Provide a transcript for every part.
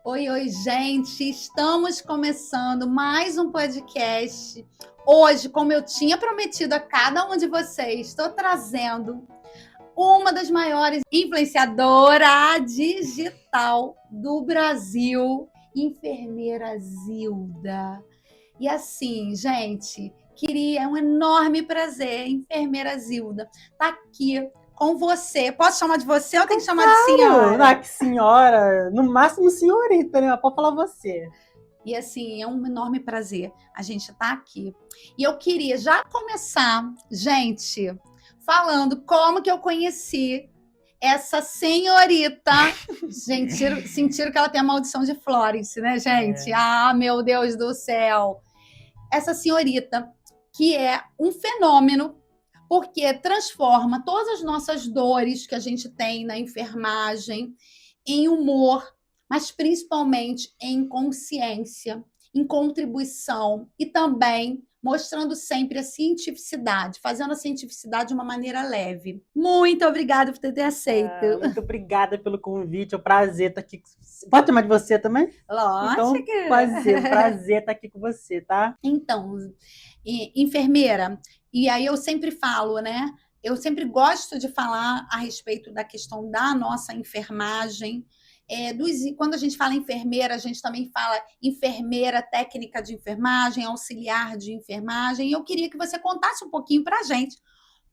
Oi, oi, gente! Estamos começando mais um podcast. Hoje, como eu tinha prometido a cada um de vocês, estou trazendo uma das maiores influenciadoras digital do Brasil, enfermeira Zilda. E assim, gente, é um enorme prazer, enfermeira Zilda, tá aqui com você. Posso chamar de você ou tem que chamar de Claro, senhora? que senhora, no máximo senhorita, né? Pode falar você. E assim, é um enorme prazer a gente estar aqui. E eu queria já começar, gente, falando como que eu conheci essa senhorita. Gente, sentiram que ela tem a maldição de Florence, né, gente? É. Ah, meu Deus do céu! Essa senhorita que é um fenômeno, porque transforma todas as nossas dores que a gente tem na enfermagem em humor, mas principalmente em consciência, em contribuição e também mostrando sempre a cientificidade, fazendo a cientificidade de uma maneira leve. Muito obrigada por ter aceito. Muito obrigada pelo convite, é um prazer estar aqui. Pode chamar de você também? Então, Lógico. prazer estar aqui com você, tá? Então, enfermeira, e aí eu sempre falo, né? Eu sempre gosto de falar a respeito da questão da nossa enfermagem. Quando a gente fala enfermeira, a gente também fala enfermeira, técnica de enfermagem, auxiliar de enfermagem. E eu queria que você contasse um pouquinho para a gente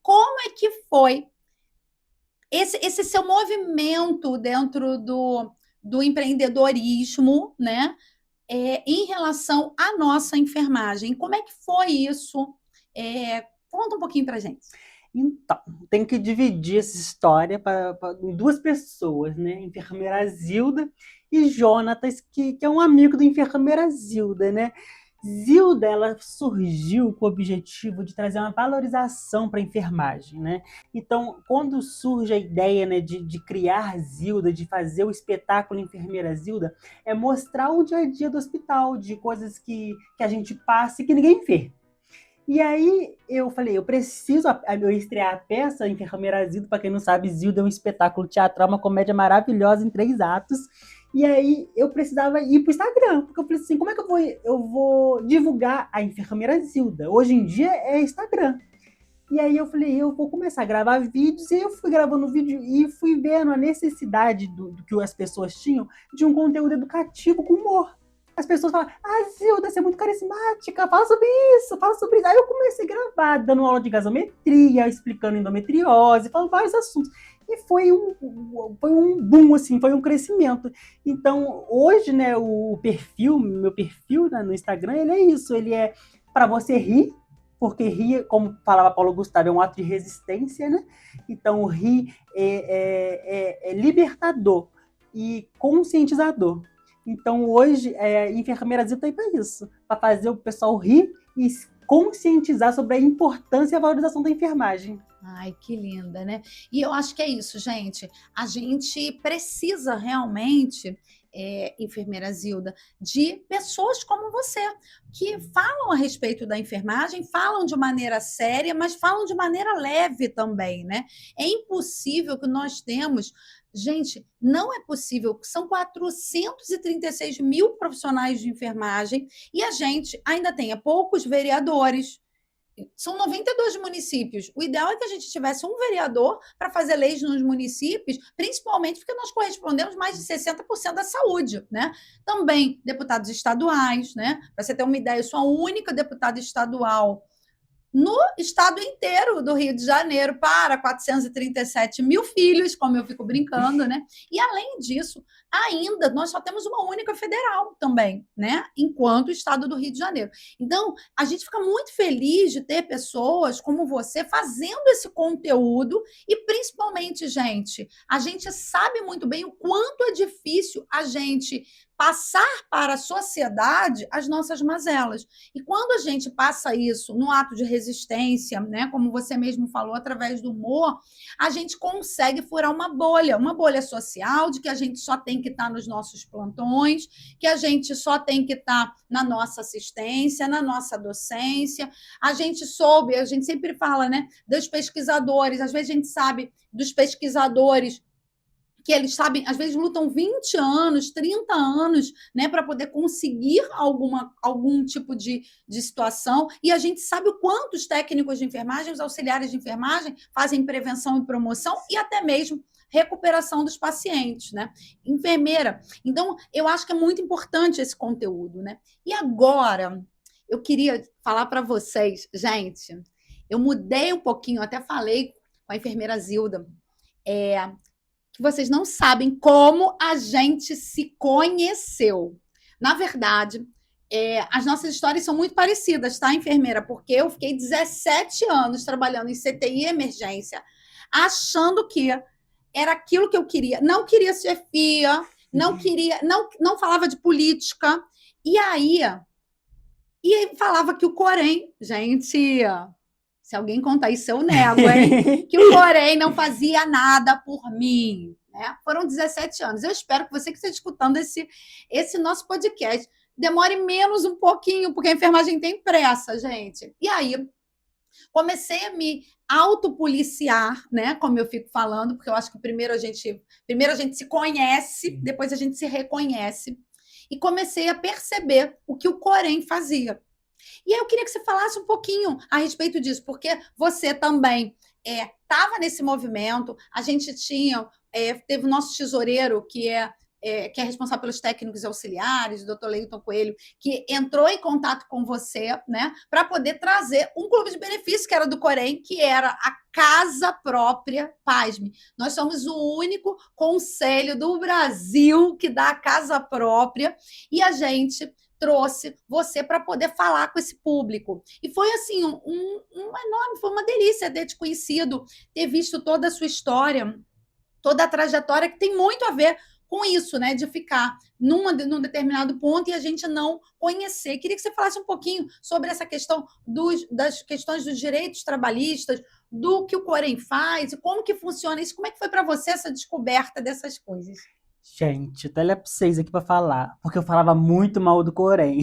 como é que foi esse seu movimento dentro do empreendedorismo, né? Em relação à nossa enfermagem. Como é que foi isso? Conta um pouquinho para gente. Então, tem que dividir essa história em duas pessoas, né? Enfermeira Zilda e Jonatas, que é um amigo da enfermeira Zilda, né? Zilda, ela surgiu com o objetivo de trazer uma valorização para a enfermagem, né? Então, quando surge a ideia, né, de criar Zilda, de fazer o espetáculo Enfermeira Zilda, é mostrar o dia a dia do hospital, de coisas que a gente passa e que ninguém vê. E aí eu falei, eu preciso eu estrear a peça Enfermeira Zilda. Para quem não sabe, Zilda é um espetáculo teatral, uma comédia maravilhosa em 3 atos. E aí eu precisava ir pro Instagram, porque eu falei assim, como é que eu vou divulgar a Enfermeira Zilda? Hoje em dia é Instagram. E aí eu falei, eu vou começar a gravar vídeos, e eu fui gravando vídeo e fui vendo a necessidade do que as pessoas tinham de um conteúdo educativo com humor. As pessoas falam, Zilda, você é muito carismática, fala sobre isso, fala sobre isso. Aí eu comecei a gravar, dando aula de gasometria, explicando endometriose, falando vários assuntos. E foi um boom, assim, foi um crescimento. Então, hoje, né, meu perfil, né, no Instagram, ele é isso, ele é para você rir, porque rir, como falava Paulo Gustavo, é um ato de resistência, né? Então, rir é libertador e conscientizador. Então, hoje, Enfermeira Zilda está aí para isso, para fazer o pessoal rir e conscientizar sobre a importância e a valorização da enfermagem. Ai, que linda, né? E eu acho que é isso, gente. A gente precisa realmente, enfermeira Zilda, de pessoas como você, que falam a respeito da enfermagem, falam de maneira séria, mas falam de maneira leve também, né? É impossível que nós temos. Gente, não é possível, são 436 mil profissionais de enfermagem e a gente ainda tenha poucos vereadores. São 92 municípios. O ideal é que a gente tivesse um vereador para fazer leis nos municípios, principalmente porque nós correspondemos mais de 60% da saúde, né? Também deputados estaduais, né? Para você ter uma ideia, eu sou a única deputada estadual no estado inteiro do Rio de Janeiro para 437 mil filhos, como eu fico brincando, né? E além disso, ainda nós só temos uma única federal também, né? Enquanto estado do Rio de Janeiro. Então, a gente fica muito feliz de ter pessoas como você fazendo esse conteúdo e principalmente, gente, a gente sabe muito bem o quanto é difícil a gente passar para a sociedade as nossas mazelas. E quando a gente passa isso no ato de resistência, né, como você mesmo falou, através do humor, a gente consegue furar uma bolha social de que a gente só tem que estar nos nossos plantões, que a gente só tem que estar na nossa assistência, na nossa docência. A gente sempre fala, né, dos pesquisadores, às vezes a gente sabe dos pesquisadores que eles sabem, às vezes lutam 20 anos, 30 anos, né, para poder conseguir algum tipo de situação, e a gente sabe o quanto os técnicos de enfermagem, os auxiliares de enfermagem fazem prevenção e promoção e até mesmo recuperação dos pacientes, né? Enfermeira. Então, eu acho que é muito importante esse conteúdo, né? E agora, eu queria falar para vocês, gente, eu mudei um pouquinho, até falei com a enfermeira Zilda, que vocês não sabem como a gente se conheceu. Na verdade, as nossas histórias são muito parecidas, tá, enfermeira? Porque eu fiquei 17 anos trabalhando em CTI emergência, achando que era aquilo que eu queria. Não queria ser FIA, não queria, não falava de política. E aí, falava que o Corém, gente, se alguém contar isso, eu nego, hein? Que o Corém não fazia nada por mim. Né? Foram 17 anos. Eu espero que você que esteja escutando esse nosso podcast demore menos um pouquinho, porque a enfermagem tem pressa, gente. E aí, comecei a me autopoliciar, né? Como eu fico falando, porque eu acho que primeiro a gente se conhece, depois a gente se reconhece. E comecei a perceber o que o Corém fazia. E aí eu queria que você falasse um pouquinho a respeito disso, porque você também estava nesse movimento, a gente teve o nosso tesoureiro, que é responsável pelos técnicos auxiliares, o doutor Leiton Coelho, que entrou em contato com você, né, para poder trazer um clube de benefícios que era do Corém, que era a Casa Própria, pasme. Nós somos o único conselho do Brasil que dá a casa própria, e a gente trouxe você para poder falar com esse público. E foi assim, enorme, foi uma delícia ter te conhecido, ter visto toda a sua história, toda a trajetória, que tem muito a ver com isso, né? De ficar num determinado ponto e a gente não conhecer. Queria que você falasse um pouquinho sobre essa questão das questões dos direitos trabalhistas, do que o Corém faz, e como que funciona isso, como é que foi para você essa descoberta dessas coisas? Gente, até olhar pra vocês aqui pra falar, porque eu falava muito mal do Corém.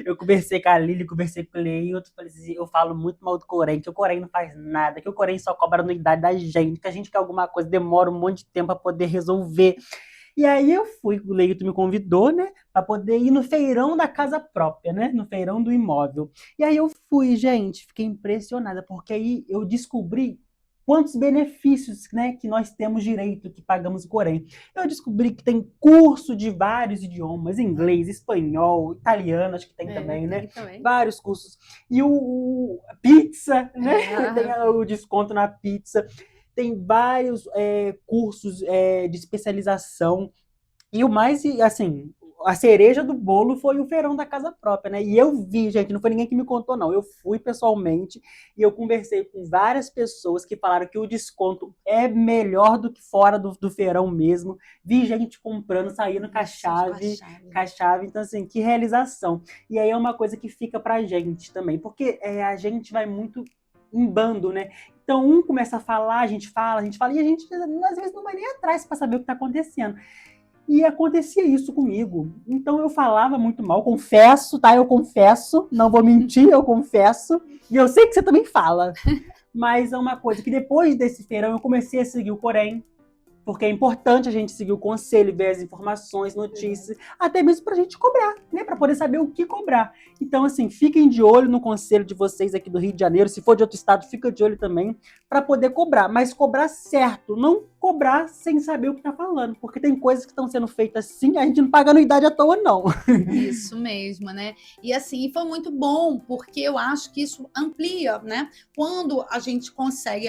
Eu conversei com a Lili, conversei com o Leilton, falei assim, eu falo muito mal do Corém, que o Corém não faz nada, que o Corém só cobra anuidade da gente, que a gente quer alguma coisa, demora um monte de tempo pra poder resolver. E aí eu fui, o Leilton me convidou, né, pra poder ir no feirão da casa própria, né, no feirão do imóvel. E aí eu fui, gente, fiquei impressionada, porque aí eu descobri quantos benefícios, né, que nós temos direito, que pagamos o Corém. Eu descobri que tem curso de vários idiomas, inglês, espanhol, italiano, acho que tem também, né? Também. Vários cursos. E o pizza, né? Tem o desconto na pizza. Tem vários cursos de especialização. E o mais, assim, a cereja do bolo foi o feirão da casa própria, né? E eu vi, gente, não foi ninguém que me contou, não. Eu fui pessoalmente e eu conversei com várias pessoas que falaram que o desconto é melhor do que fora do feirão mesmo. Vi gente comprando, saindo com a chave. Então, assim, que realização. E aí é uma coisa que fica pra gente também, porque a gente vai muito em bando, né? Então, um começa a falar, a gente fala, e a gente, às vezes, não vai nem atrás para saber o que está acontecendo. E acontecia isso comigo. Então eu falava muito mal, confesso, tá? Eu confesso, não vou mentir, eu confesso. E eu sei que você também fala. Mas é uma coisa que depois desse feirão eu comecei a seguir o Corém, porque é importante a gente seguir o conselho, ver as informações, notícias, até mesmo para a gente cobrar, né? Para poder saber o que cobrar. Então, assim, fiquem de olho no conselho de vocês aqui do Rio de Janeiro. Se for de outro estado, fica de olho também, para poder cobrar. Mas cobrar certo, não cobrar sem saber o que está falando. Porque tem coisas que estão sendo feitas assim, a gente não paga anuidade à toa, não. Isso mesmo, né? E assim, foi muito bom, porque eu acho que isso amplia, né? Quando a gente consegue,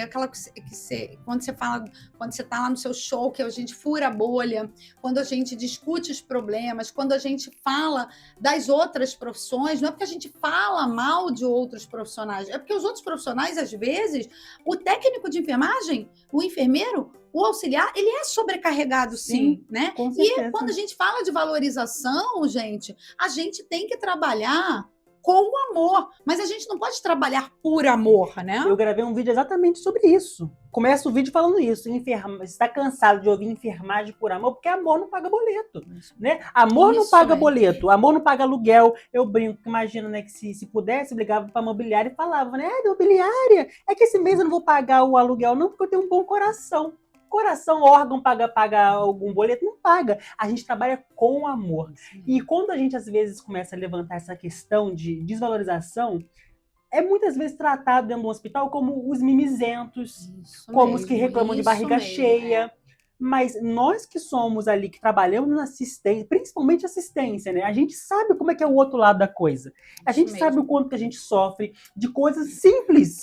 quando você fala, quando você está lá no seu show, que a gente fura a bolha, quando a gente discute os problemas, quando a gente fala das outras profissões, não é porque a gente fala mal de outros profissionais, é porque os outros profissionais, às vezes, o técnico de enfermagem, o enfermeiro, o auxiliar, ele é sobrecarregado, sim, né? E quando a gente fala de valorização, gente, a gente tem que trabalhar com o amor, mas a gente não pode trabalhar por amor, né? Eu gravei um vídeo exatamente sobre isso. Começa o vídeo falando isso. Você está cansado de ouvir enfermagem por amor, porque amor não paga boleto, né? Amor não paga boleto, amor não paga aluguel. Eu brinco, imagina, né, que se pudesse, eu ligava para a imobiliária e falava, né, imobiliária, é que esse mês eu não vou pagar o aluguel não, porque eu tenho um bom coração. coração, órgão paga algum boleto? Não paga. A gente trabalha com amor. E quando a gente, às vezes, começa a levantar essa questão de desvalorização, é muitas vezes tratado dentro do hospital como os mimizentos, como os que reclamam de barriga cheia. Mas nós que somos ali, que trabalhamos na assistência, principalmente assistência, né? A gente sabe como é que é o outro lado da coisa. A gente sabe o quanto que a gente sofre de coisas simples,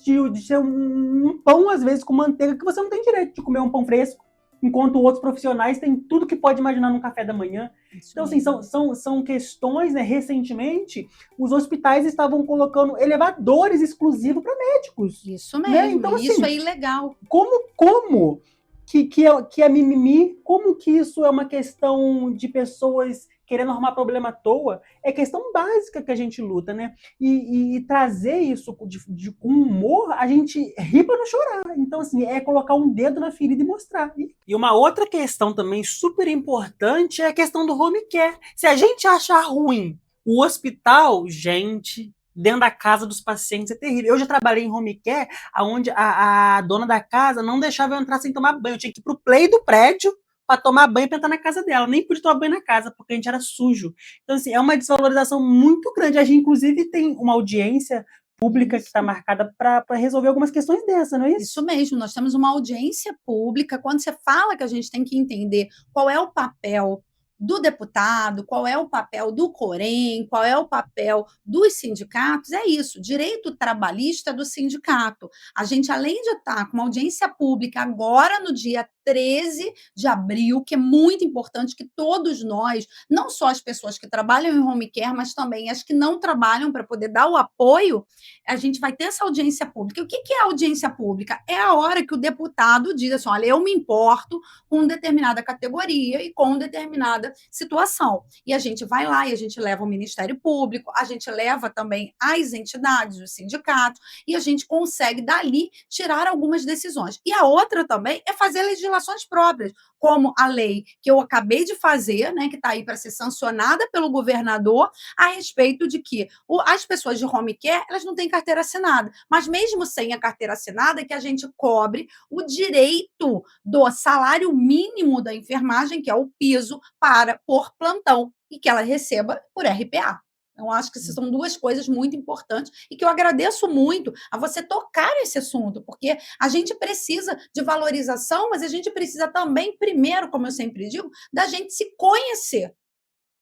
de ser um pão, às vezes, com manteiga, que você não tem direito de comer um pão fresco, enquanto outros profissionais têm tudo que pode imaginar num café da manhã. Então, assim, são questões, né? Recentemente, os hospitais estavam colocando elevadores exclusivos para médicos. Isso mesmo, né? Então, isso assim, é ilegal. Como que é mimimi? Como que isso é uma questão de pessoas querendo arrumar problema à toa? É questão básica que a gente luta, né? E trazer isso com humor, a gente ri para não chorar. Então, assim, é colocar um dedo na ferida e mostrar. E uma outra questão também super importante é a questão do home care. Se a gente achar ruim o hospital, gente, dentro da casa dos pacientes é terrível. Eu já trabalhei em home care, onde a dona da casa não deixava eu entrar sem tomar banho. Eu tinha que ir pro play do prédio para tomar banho para entrar na casa dela. Nem pude tomar banho na casa, porque a gente era sujo. Então, assim, é uma desvalorização muito grande. A gente, inclusive, tem uma audiência pública que está marcada para resolver algumas questões dessas, não é isso? Isso mesmo, nós temos uma audiência pública. Quando você fala que a gente tem que entender qual é o papel do deputado, qual é o papel do Corém, qual é o papel dos sindicatos, é isso, direito trabalhista do sindicato. A gente, além de estar com uma audiência pública agora no dia 13 de abril, que é muito importante que todos nós, não só as pessoas que trabalham em home care, mas também as que não trabalham, para poder dar o apoio, a gente vai ter essa audiência pública. E o que é a audiência pública? É a hora que o deputado diz assim, olha, eu me importo com determinada categoria e com determinada situação. E a gente vai lá e a gente leva o Ministério Público, a gente leva também as entidades, os sindicatos, e a gente consegue dali tirar algumas decisões. E a outra também é fazer legislações próprias, como a lei que eu acabei de fazer, né, que está aí para ser sancionada pelo governador, a respeito de que as pessoas de home care, elas não têm carteira assinada, mas mesmo sem a carteira assinada, que a gente cobre o direito do salário mínimo da enfermagem, que é o piso, por plantão, e que ela receba por RPA. Eu acho que essas são duas coisas muito importantes e que eu agradeço muito a você tocar esse assunto, porque a gente precisa de valorização, mas a gente precisa também, primeiro, como eu sempre digo, da gente se conhecer.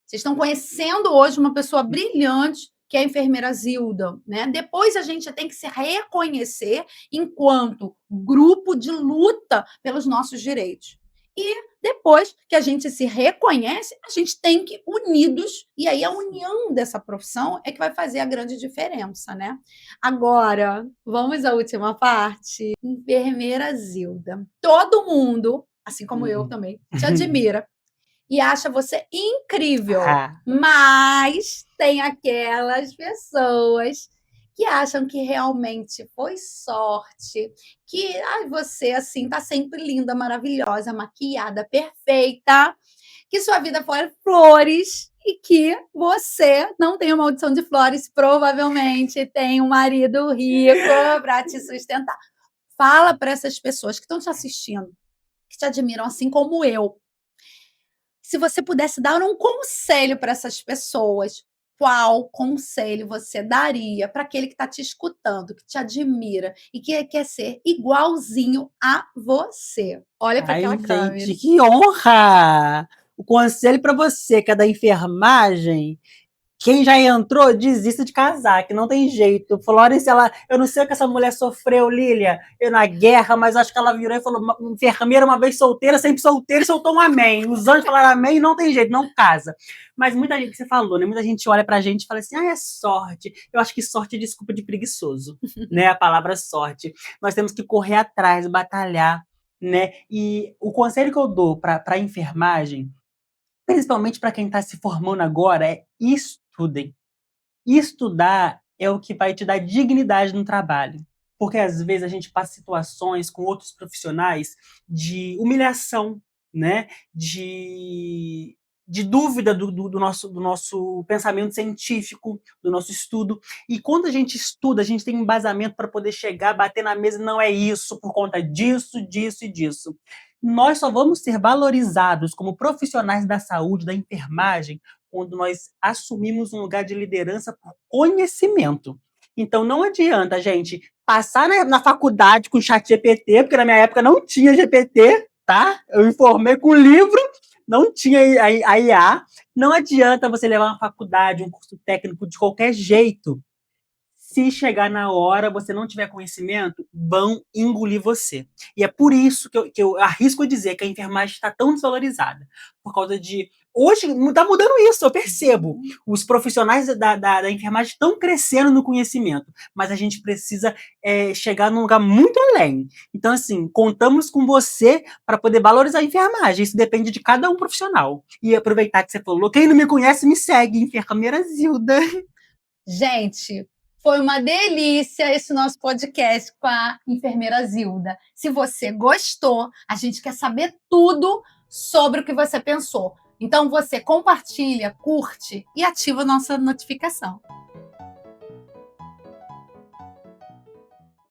Vocês estão conhecendo hoje uma pessoa brilhante, que é a enfermeira Zilda, né? Depois a gente tem que se reconhecer enquanto grupo de luta pelos nossos direitos. E depois que a gente se reconhece, a gente tem que unidos, e aí a união dessa profissão é que vai fazer a grande diferença, né? Agora, vamos à última parte. Enfermeira Zilda. Todo mundo, assim como eu também, te admira e acha você incrível. Mas tem aquelas pessoas que acham que realmente foi sorte, que você assim tá sempre linda, maravilhosa, maquiada, perfeita, que sua vida foi flores e que você não tem uma maldição de flores, provavelmente tem um marido rico para te sustentar. Fala para essas pessoas que estão te assistindo, que te admiram assim como eu. Se você pudesse dar um conselho para essas pessoas, qual conselho você daria para aquele que está te escutando, que te admira e que quer ser igualzinho a você? Olha para aquela câmera. Gente, que honra! O conselho para você que é da enfermagem, quem já entrou, desista de casar, que não tem jeito. Florence, eu não sei o que essa mulher sofreu, Lília, na guerra, mas acho que ela virou e falou, enfermeira uma vez solteira, sempre solteira, e soltou um amém. Os anjos falaram amém, não tem jeito, não casa. Mas muita gente, que você falou, né? Muita gente olha pra gente e fala assim, é sorte. Eu acho que sorte é desculpa de preguiçoso, né? A palavra sorte. Nós temos que correr atrás, batalhar, né? E o conselho que eu dou pra enfermagem, principalmente para quem está se formando agora, é estudem. Estudar é o que vai te dar dignidade no trabalho. Porque às vezes a gente passa situações com outros profissionais de humilhação, né? de dúvida do nosso pensamento científico, do nosso estudo. E quando a gente estuda, a gente tem embasamento para poder chegar, bater na mesa, não é isso, por conta disso, disso e disso. Nós só vamos ser valorizados como profissionais da saúde, da enfermagem, quando nós assumimos um lugar de liderança por conhecimento. Então não adianta, gente, passar na faculdade com o chat GPT, porque na minha época não tinha GPT, tá? Eu informei com o livro, não tinha a IA. Não adianta você levar uma faculdade, um curso técnico de qualquer jeito. Se chegar na hora, você não tiver conhecimento, vão engolir você. E é por isso que eu arrisco dizer que a enfermagem está tão desvalorizada. Por causa de... Hoje está mudando isso, eu percebo. Os profissionais da enfermagem estão crescendo no conhecimento, mas a gente precisa chegar num lugar muito além. Então, assim, contamos com você para poder valorizar a enfermagem. Isso depende de cada um profissional. E aproveitar que você falou, quem não me conhece, me segue, Enfermeira Zilda. Gente, foi uma delícia esse nosso podcast com a enfermeira Zilda. Se você gostou, a gente quer saber tudo sobre o que você pensou. Então você compartilha, curte e ativa a nossa notificação.